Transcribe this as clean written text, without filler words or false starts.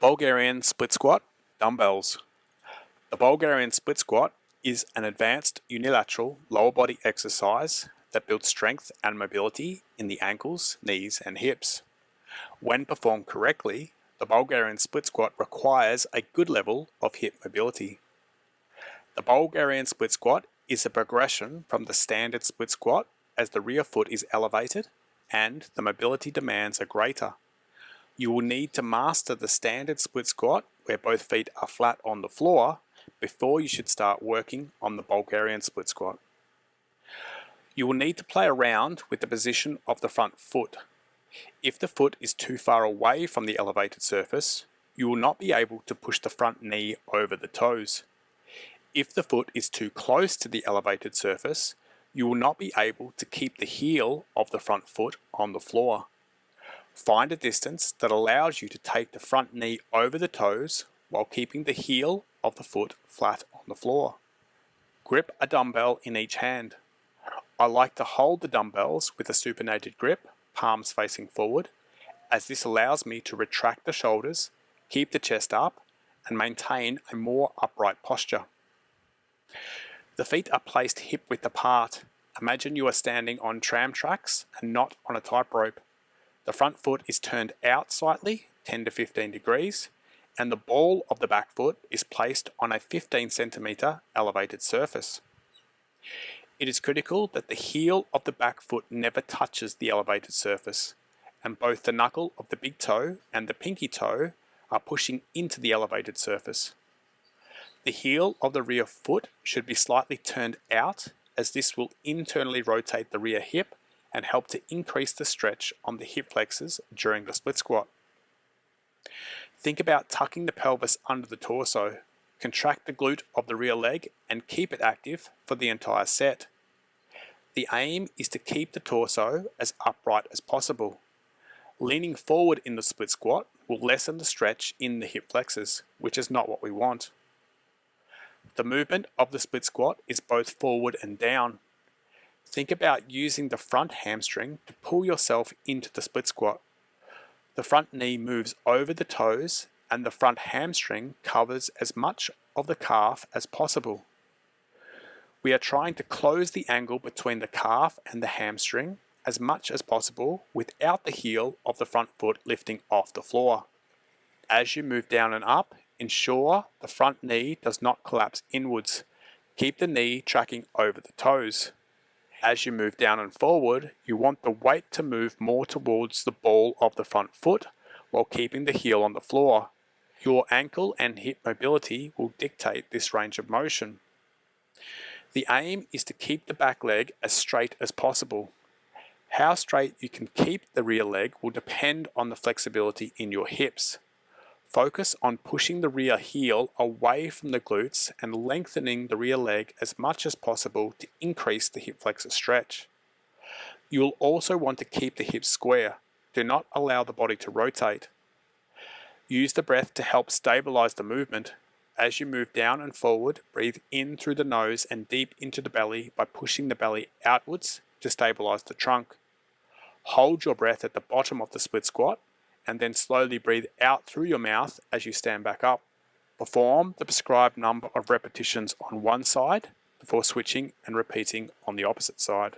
Bulgarian split squat, dumbbells. The Bulgarian split squat is an advanced unilateral lower body exercise that builds strength and mobility in the ankles, knees and hips. When performed correctly, the Bulgarian split squat requires a good level of hip mobility. The Bulgarian split squat is a progression from the standard split squat as the rear foot is elevated and the mobility demands are greater. You will need to master the standard split squat where both feet are flat on the floor before you should start working on the Bulgarian split squat. You will need to play around with the position of the front foot. If the foot is too far away from the elevated surface, you will not be able to push the front knee over the toes. If the foot is too close to the elevated surface, you will not be able to keep the heel of the front foot on the floor. Find a distance that allows you to take the front knee over the toes while keeping the heel of the foot flat on the floor. Grip a dumbbell in each hand. I like to hold the dumbbells with a supinated grip, palms facing forward, as this allows me to retract the shoulders, keep the chest up, and maintain a more upright posture. The feet are placed hip-width apart. Imagine you are standing on tram tracks and not on a tightrope. The front foot is turned out slightly, 10 to 15 degrees, and the ball of the back foot is placed on a 15 centimeter elevated surface. It is critical that the heel of the back foot never touches the elevated surface, and both the knuckle of the big toe and the pinky toe are pushing into the elevated surface. The heel of the rear foot should be slightly turned out, as this will internally rotate the rear hip and help to increase the stretch on the hip flexors during the split squat. Think about tucking the pelvis under the torso. Contract the glute of the rear leg and keep it active for the entire set. The aim is to keep the torso as upright as possible. Leaning forward in the split squat will lessen the stretch in the hip flexors, which is not what we want. The movement of the split squat is both forward and down. Think about using the front hamstring to pull yourself into the split squat. The front knee moves over the toes and the front hamstring covers as much of the calf as possible. We are trying to close the angle between the calf and the hamstring as much as possible without the heel of the front foot lifting off the floor. As you move down and up, ensure the front knee does not collapse inwards. Keep the knee tracking over the toes. As you move down and forward, you want the weight to move more towards the ball of the front foot while keeping the heel on the floor. Your ankle and hip mobility will dictate this range of motion. The aim is to keep the back leg as straight as possible. How straight you can keep the rear leg will depend on the flexibility in your hips. Focus on pushing the rear heel away from the glutes and lengthening the rear leg as much as possible to increase the hip flexor stretch. You will also want to keep the hips square. Do not allow the body to rotate. Use the breath to help stabilize the movement. As you move down and forward, breathe in through the nose and deep into the belly by pushing the belly outwards to stabilize the trunk. Hold your breath at the bottom of the split squat and then slowly breathe out through your mouth as you stand back up. Perform the prescribed number of repetitions on one side before switching and repeating on the opposite side.